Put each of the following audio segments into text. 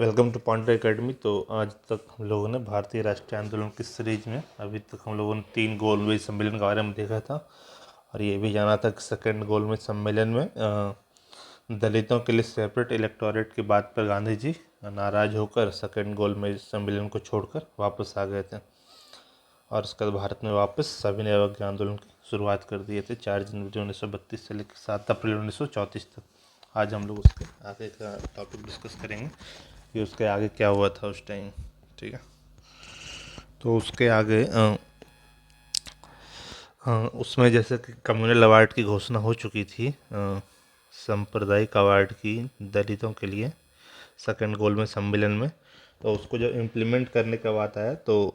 Welcome two pointer academy. तो आज तक हम लोगों ने भारतीय राष्ट्रीय आंदोलन की सीरीज में अभी तक हम लोगों ने 3 गोलमेज सम्मेलन के बारे में देखा था और ये भी जाना था कि सेकेंड गोलमेज सम्मेलन में दलितों के लिए सेपरेट इलेक्टोरेट की बात पर गांधी जी नाराज होकर सेकेंड गोलमेज सम्मेलन को छोड़कर वापस आ गए थे और उसके बाद भारत में वापस सविनय अवज्ञा आंदोलन की शुरुआत कर दिए थे 4 जनवरी 1932 से लेकर 7 अप्रैल 1934 तक। आज हम लोग उसके आगे का टॉपिक डिस्कस करेंगे कि उसके आगे क्या हुआ था उस टाइम। ठीक है, तो उसके आगे उसमें जैसे कि कम्युनल अवार्ड की घोषणा हो चुकी थी, सांप्रदायिक अवार्ड की दलितों के लिए सेकेंड गोल में सम्मेलन में। तो उसको जब इम्प्लीमेंट करने का बात आया तो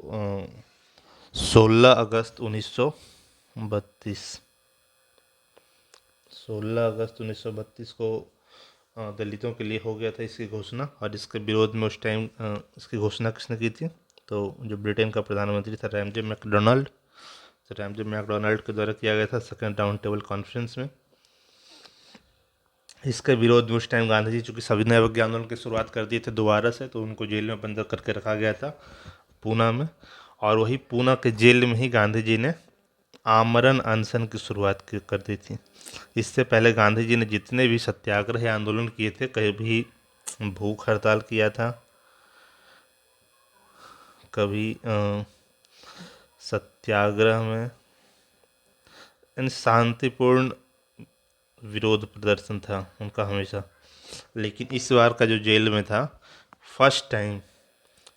16 अगस्त 1932 को दलितों के लिए हो गया था इसकी घोषणा। और इसके विरोध में उस टाइम इसकी घोषणा किसने की थी? तो जो ब्रिटेन का प्रधानमंत्री था रैमजे मैकडोनाल्ड के द्वारा किया गया था सेकेंड राउंड टेबल कॉन्फ्रेंस में। इसके विरोध में उस टाइम गांधी जी चूँकि सविनय अवज्ञा आंदोलन की शुरुआत कर दिए थे दोबारा से, तो उनको जेल में बंद करके रखा गया था पूना में। और वही पूना के जेल में ही गांधी जी ने आमरण अनशन की शुरुआत कर दी थी। इससे पहले गांधी जी ने जितने भी सत्याग्रह आंदोलन किए थे, कभी भूख हड़ताल किया था, कभी सत्याग्रह में शांतिपूर्ण विरोध प्रदर्शन था उनका हमेशा। लेकिन इस बार का जो जेल में था, फर्स्ट टाइम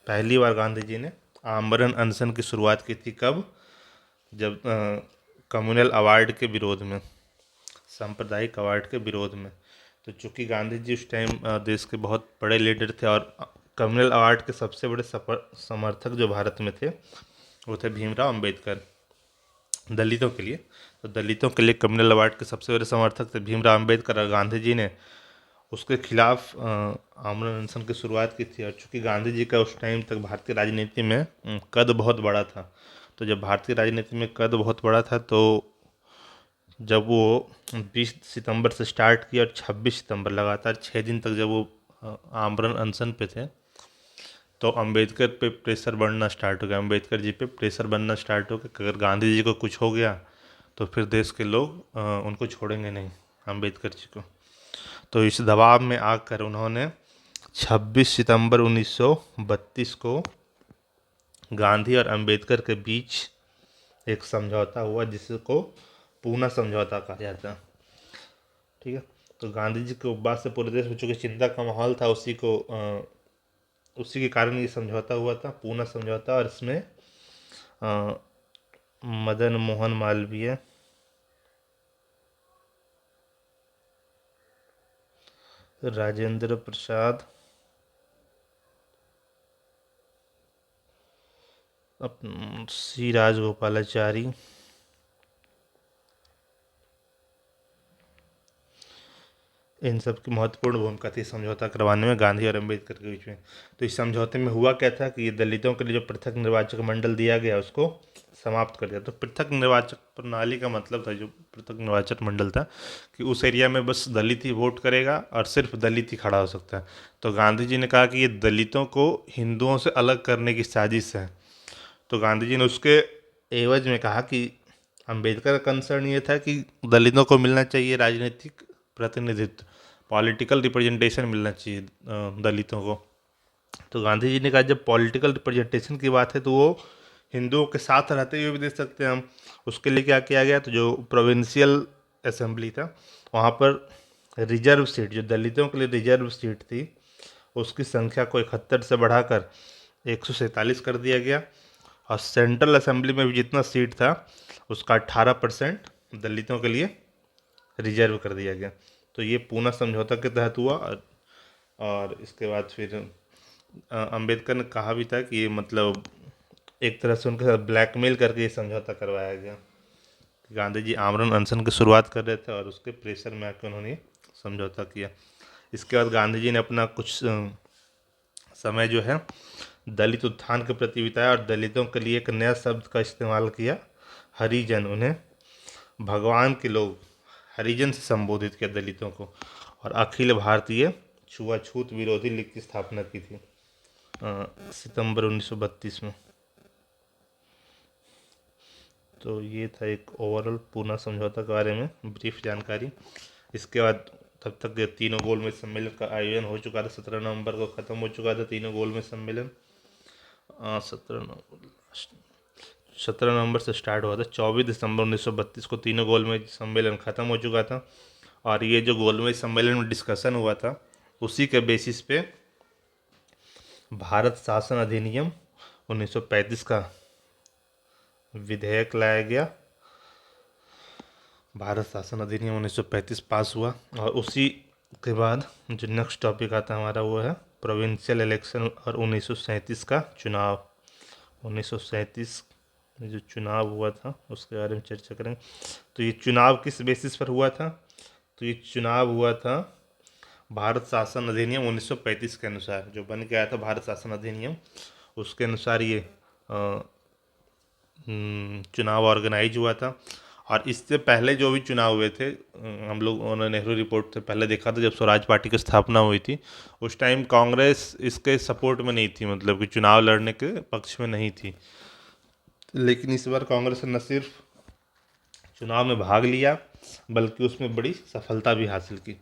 पहली बार गांधी जी ने आमरण अनशन की शुरुआत की थी। कब? जब कम्युनल अवार्ड के विरोध में, सांप्रदायिक अवार्ड के विरोध में। तो चूँकि गांधी जी उस टाइम देश के बहुत बड़े लीडर थे और कम्युनल अवार्ड के सबसे बड़े समर्थक जो भारत में थे वो थे भीमराव अंबेडकर दलितों के लिए। तो दलितों के लिए कम्युनल अवार्ड के सबसे बड़े समर्थक थे भीमराव अंबेडकर और गांधी जी ने उसके खिलाफ आमरण अनशन की शुरुआत की थी। और चूँकि गांधी जी का उस टाइम तक भारतीय राजनीति में कद बहुत बड़ा था, तो जब भारतीय राजनीति में कद बहुत बड़ा था तो जब वो 20 सितंबर से स्टार्ट किया और 26 सितंबर लगातार 6 दिन तक जब वो आमरण अनशन पे थे, तो अंबेडकर पे प्रेशर बढ़ना स्टार्ट हो गया। अंबेडकर जी पे प्रेशर बनना स्टार्ट हो गया कि अगर गांधी जी को कुछ हो गया तो फिर देश के लोग उनको छोड़ेंगे नहीं, अंबेडकर जी को। तो इस दबाव में आकर उन्होंने 26 सितंबर 1932 को गांधी और अंबेडकर के बीच एक समझौता हुआ जिसको पूना समझौता कहा जाता है। ठीक है, तो गांधी जी के उपवास से पूरे देश में चूँकि चिंता का माहौल था, उसी के कारण ये समझौता हुआ था, पूना समझौता। और इसमें मदन मोहन मालवीय, राजेंद्र प्रसाद, सी राजगोपालाचारी, इन सब की महत्वपूर्ण भूमिका थी समझौता करवाने में गांधी और अंबेडकर के बीच में। तो इस समझौते में हुआ क्या था कि ये दलितों के लिए जो पृथक निर्वाचक मंडल दिया गया उसको समाप्त कर दिया। तो पृथक निर्वाचक प्रणाली का मतलब था, जो पृथक निर्वाचक मंडल था, कि उस एरिया में बस दलित ही वोट करेगा और सिर्फ दलित ही खड़ा हो सकता है। तो गांधी जी ने कहा कि ये दलितों को हिंदुओं से अलग करने की साजिश है। तो गांधी जी ने उसके एवज में कहा कि अंबेडकर का कंसर्न ये था कि दलितों को मिलना चाहिए राजनीतिक प्रतिनिधित्व, पॉलिटिकल रिप्रेजेंटेशन मिलना चाहिए दलितों को। तो गांधी जी ने कहा जब पॉलिटिकल रिप्रेजेंटेशन की बात है तो वो हिंदुओं के साथ रहते हुए भी दे सकते हैं हम। उसके लिए क्या किया गया? तो जो प्रोविंशियल असेंबली था वहाँ पर रिजर्व सीट, जो दलितों के लिए रिजर्व सीट थी, उसकी संख्या को 71 से बढ़ाकर 147 कर दिया गया। और सेंट्रल असेंबली में भी जितना सीट था उसका 18% दलितों के लिए रिजर्व कर दिया गया। तो ये पूना समझौता के तहत हुआ। और इसके बाद फिर अंबेडकर ने कहा भी था कि ये मतलब एक तरह से उनके साथ ब्लैकमेल करके ये समझौता करवाया गया। गांधी जी आमरण अनशन की शुरुआत कर रहे थे और उसके प्रेशर में आकर उन्होंने समझौता किया। इसके बाद गांधी जी ने अपना कुछ समय जो है दलित उत्थान के प्रति बिताया और दलितों के लिए एक नया शब्द का इस्तेमाल किया, हरिजन। उन्हें भगवान के लोग, हरिजन से संबोधित किया दलितों को। और अखिल भारतीय छुआछूत विरोधी लीग की स्थापना की थी सितंबर 1932 में। तो ये था एक ओवरऑल पूना समझौता के बारे में ब्रीफ जानकारी। इसके बाद तब तक तीनों गोलमेज सम्मेलन का आयोजन हो चुका था। 17 नवंबर को ख़त्म हो चुका था तीनों गोलमेज सम्मेलन। 17 नवंबर से स्टार्ट हुआ था। 24 दिसंबर 1932 को तीनों गोलमेज सम्मेलन ख़त्म हो चुका था। और ये जो गोलमेज सम्मेलन में डिस्कशन हुआ था उसी के बेसिस पे भारत शासन अधिनियम 1935 का विधेयक लाया गया। भारत शासन अधिनियम 1935 पास हुआ। और उसी के बाद जो नेक्स्ट टॉपिक आता है हमारा वो है प्रोविंशियल इलेक्शन और 1937 का चुनाव। 1937 में जो चुनाव हुआ था उसके बारे में चर्चा करेंगे। तो ये चुनाव किस बेसिस पर हुआ था? तो ये चुनाव हुआ था भारत शासन अधिनियम 1935 के अनुसार, जो बन के आया था भारत शासन अधिनियम, उसके अनुसार ये चुनाव ऑर्गेनाइज हुआ था। और इससे पहले जो भी चुनाव हुए थे हम लोग नेहरू रिपोर्ट से पहले देखा था, जब स्वराज पार्टी की स्थापना हुई थी उस टाइम कांग्रेस इसके सपोर्ट में नहीं थी, मतलब कि चुनाव लड़ने के पक्ष में नहीं थी। लेकिन इस बार कांग्रेस ने न सिर्फ चुनाव में भाग लिया बल्कि उसमें बड़ी सफलता भी हासिल की।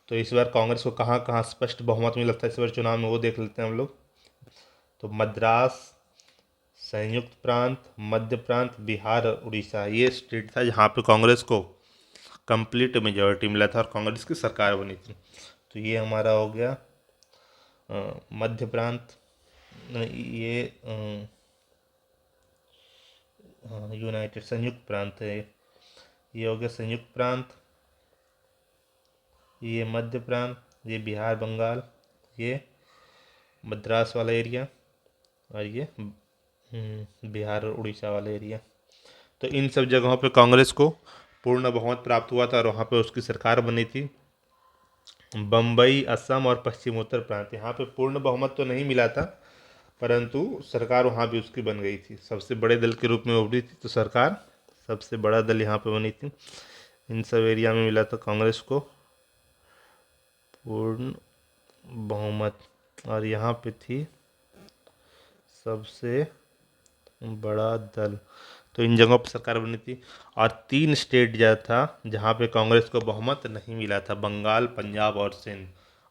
तो इस बार कांग्रेस को कहाँ कहाँ स्पष्ट बहुमत मिला था इस बार चुनाव में, वो देख लेते हैं हम लोग। तो मद्रास, संयुक्त प्रांत, मध्य प्रांत, बिहार और उड़ीसा ये स्टेट था जहाँ पे कांग्रेस को कंप्लीट मेजॉरिटी मिला था और कांग्रेस की सरकार बनी थी। तो ये हमारा हो गया मध्य प्रांत, ये यूनाइटेड संयुक्त प्रांत है। ये हो गया संयुक्त प्रांत, ये मध्य प्रांत, ये बिहार बंगाल, ये मद्रास वाला एरिया, और ये बिहार और उड़ीसा वाला एरिया। तो इन सब जगहों पे कांग्रेस को पूर्ण बहुमत प्राप्त हुआ था और वहाँ पे उसकी सरकार बनी थी। बम्बई, असम और पश्चिमोत्तर प्रांत, यहाँ पे पूर्ण बहुमत तो नहीं मिला था परंतु सरकार वहाँ भी उसकी बन गई थी। सबसे बड़े दल के रूप में उभरी थी तो सरकार सबसे बड़ा दल यहाँ पे बनी थी। इन सब एरिया में मिला था कांग्रेस को पूर्ण बहुमत और यहाँ पे थी सबसे बड़ा दल। तो इन जगहों पर सरकार बनी थी। और 3 स्टेट जो था जहाँ पे कांग्रेस को बहुमत नहीं मिला था, बंगाल, पंजाब और सिंध।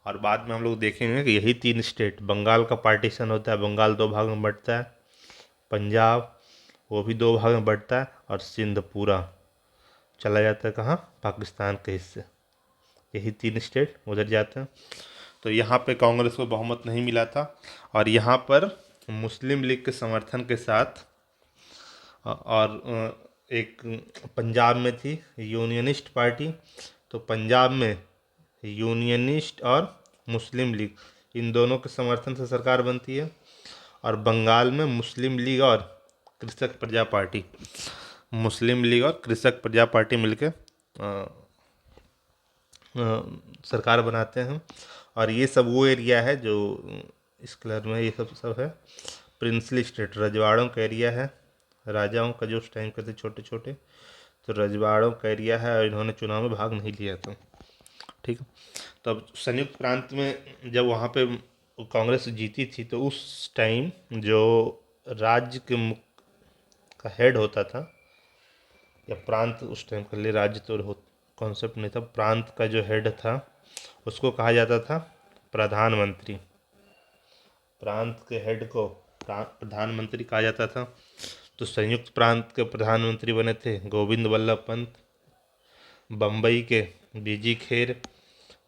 और बाद में हम लोग देखेंगे कि यही 3 स्टेट, बंगाल का पार्टीशन होता है, बंगाल 2 भाग में बंटता है, पंजाब वो भी 2 भाग में बंटता है और सिंध पूरा चला जाता है कहाँ? पाकिस्तान के हिस्से। यही 3 स्टेट उधर जाते हैं। तो यहाँ पे कांग्रेस को बहुमत नहीं मिला था और यहाँ पर मुस्लिम लीग के समर्थन के साथ और एक पंजाब में थी यूनियनिस्ट पार्टी। तो पंजाब में यूनियनिस्ट और मुस्लिम लीग इन दोनों के समर्थन से सरकार बनती है। और बंगाल में मुस्लिम लीग और कृषक प्रजा पार्टी, मुस्लिम लीग और कृषक प्रजा पार्टी मिलकर सरकार बनाते हैं। और ये सब वो एरिया है जो इस कलर में ये सब है प्रिंसली स्टेट, रजवाड़ों का एरिया है, राजाओं का जो उस टाइम के थे छोटे छोटे, तो रजवाड़ों का एरिया है और इन्होंने चुनाव में भाग नहीं लिया था। ठीक है। तो अब संयुक्त प्रांत में जब वहाँ पे कांग्रेस जीती थी तो उस टाइम जो राज्य के का हेड होता था या प्रांत, उस टाइम के लिए राज्य तो कॉन्सेप्ट नहीं था, प्रांत का जो हेड था उसको कहा जाता था प्रधानमंत्री। प्रांत के हेड को प्रधानमंत्री कहा जाता था। तो संयुक्त प्रांत के प्रधानमंत्री बने थे गोविंद वल्लभ पंत, बम्बई के बीजी खेर,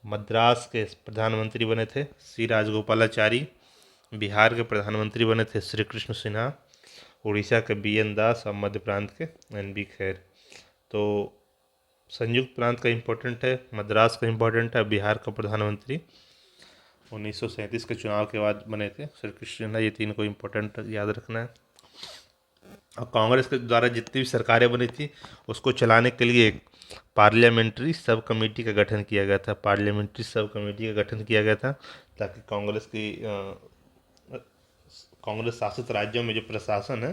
मद्रास के प्रधानमंत्री बने थे सी राजगोपालाचारी, बिहार के प्रधानमंत्री बने थे श्री कृष्ण सिन्हा, उड़ीसा के बी एन दास और मध्य प्रांत के एन बी खैर। तो संयुक्त प्रांत का इम्पोर्टेंट है, मद्रास का इम्पोर्टेंट है, बिहार का प्रधानमंत्री 1937 के चुनाव के बाद बने थे श्री कृष्ण सिन्हा। ये 3 को इम्पोर्टेंट याद रखना है। और कांग्रेस के द्वारा जितनी भी सरकारें बनी थी उसको चलाने के लिए एक पार्लियामेंट्री सब कमेटी का गठन किया गया था। पार्लियामेंट्री सब कमेटी का गठन किया गया था ताकि कांग्रेस शासित राज्यों में जो प्रशासन है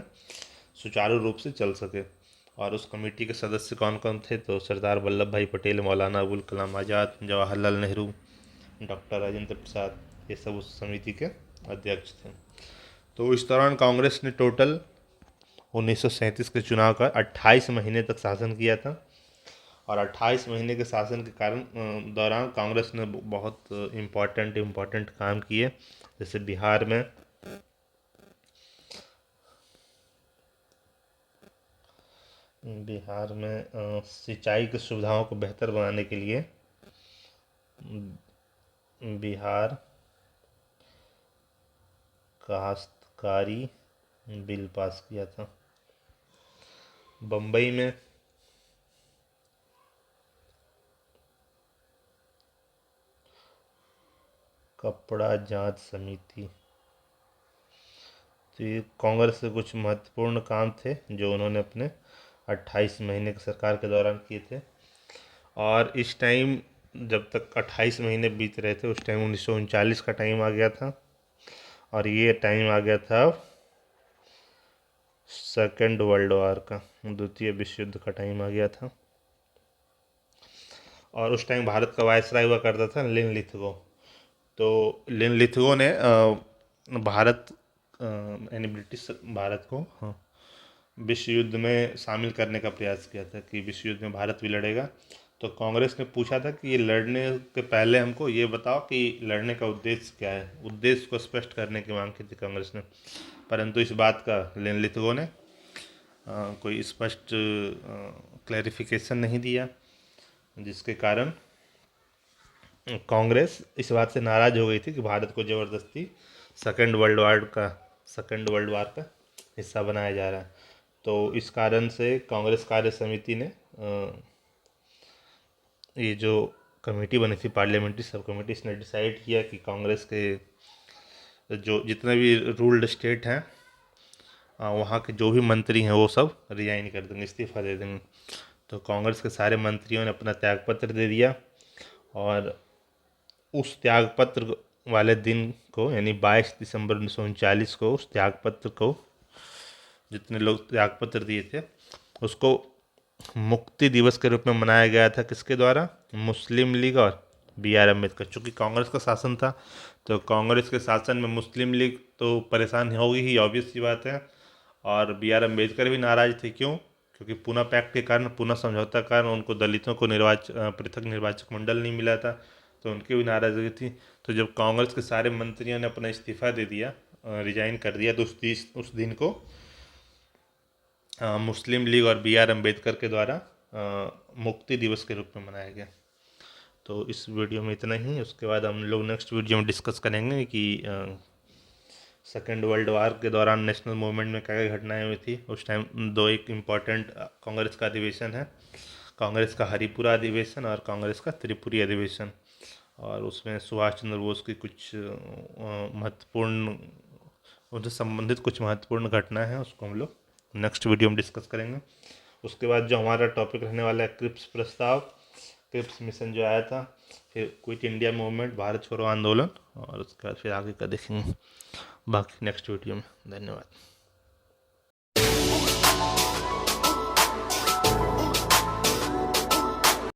सुचारू रूप से चल सके। और उस कमेटी के सदस्य कौन कौन थे? तो सरदार वल्लभ भाई पटेल, मौलाना अबुल कलाम आज़ाद, जवाहरलाल नेहरू, डॉक्टर राजेंद्र प्रसाद, ये सब उस समिति के अध्यक्ष थे। तो इस दौरान कांग्रेस ने टोटल 1937 के चुनाव का 28 महीने तक शासन किया था। और 28 महीने के शासन के कारण दौरान कांग्रेस ने बहुत इम्पोर्टेंट काम किए। जैसे बिहार में सिंचाई की सुविधाओं को बेहतर बनाने के लिए बिहार काश्तकारी बिल पास किया था। बम्बई में कपड़ा जांच समिति। तो ये कांग्रेस के कुछ महत्वपूर्ण काम थे जो उन्होंने अपने 28 महीने की सरकार के दौरान किए थे। और इस टाइम जब तक 28 महीने बीत रहे थे उस टाइम 1939 का टाइम आ गया था। और ये टाइम आ गया था सेकेंड वर्ल्ड वॉर का, द्वितीय विश्व युद्ध का टाइम आ गया था। और उस टाइम भारत का वायसराय हुआ करता था लिनलिथगो। तो लिनलिथगो ने भारत यानी ब्रिटिश भारत को विश्व युद्ध में शामिल करने का प्रयास किया था कि विश्व युद्ध में भारत भी लड़ेगा। तो कांग्रेस ने पूछा था कि ये लड़ने के पहले हमको ये बताओ कि लड़ने का उद्देश्य क्या है। उद्देश्य को स्पष्ट करने की मांग की थी कांग्रेस ने, परंतु इस बात का लिनलिथगो ने कोई स्पष्ट क्लैरिफिकेशन नहीं दिया, जिसके कारण कांग्रेस इस बात से नाराज हो गई थी कि भारत को ज़बरदस्ती सेकेंड वर्ल्ड वार का हिस्सा बनाया जा रहा है। तो इस कारण से कांग्रेस कार्य समिति ने ये जो कमेटी बनी थी पार्लियामेंट्री सब कमेटी, इसने डिसाइड किया कि कांग्रेस के जो जितने भी रूल्ड स्टेट हैं वहाँ के जो भी मंत्री हैं वो सब रिजाइन कर देंगे, इस्तीफा दे देंगे। तो कांग्रेस के सारे मंत्रियों ने अपना त्यागपत्र दे दिया। और उस त्यागपत्र वाले दिन को यानी 22 दिसंबर 1939 को उस त्यागपत्र को जितने लोग त्यागपत्र दिए थे उसको मुक्ति दिवस के रूप में मनाया गया था। किसके द्वारा? मुस्लिम लीग और B.R. अम्बेडकर। चूँकि कांग्रेस का शासन था तो कांग्रेस के शासन में मुस्लिम लीग तो परेशान होगी ही, ऑब्वियस सी बात है। और B.R. अम्बेडकर भी नाराज थे। क्यों? क्योंकि पूना पैक्ट के कारण, पूना समझौता के कारण उनको दलितों को पृथक निर्वाचक मंडल नहीं मिला था, तो उनकी भी नाराजगी थी। तो जब कांग्रेस के सारे मंत्रियों ने अपना इस्तीफा दे दिया, रिजाइन कर दिया, तो उस दिन को मुस्लिम लीग और B.R. अम्बेडकर के द्वारा मुक्ति दिवस के रूप में मनाया गया। तो इस वीडियो में इतना ही। उसके बाद हम लोग नेक्स्ट वीडियो में डिस्कस करेंगे कि सेकेंड वर्ल्ड वार के दौरान नेशनल मूवमेंट में क्या क्या घटनाएं हुई थी उस टाइम। एक इम्पॉर्टेंट कांग्रेस का अधिवेशन है, कांग्रेस का हरिपुरा अधिवेशन और कांग्रेस का त्रिपुरी अधिवेशन। और उसमें सुभाष चंद्र बोस की कुछ महत्वपूर्ण, उनसे संबंधित कुछ महत्वपूर्ण घटनाएं हैं, उसको हम लोग नेक्स्ट वीडियो में डिस्कस करेंगे। उसके बाद जो हमारा टॉपिक रहने वाला है क्रिप्स प्रस्ताव, क्रिप्स मिशन जो आया था, फिर क्विट इंडिया मूवमेंट, भारत छोड़ो आंदोलन, और उसके बाद फिर आगे का देखेंगे बाकी नेक्स्ट वीडियो में। धन्यवाद।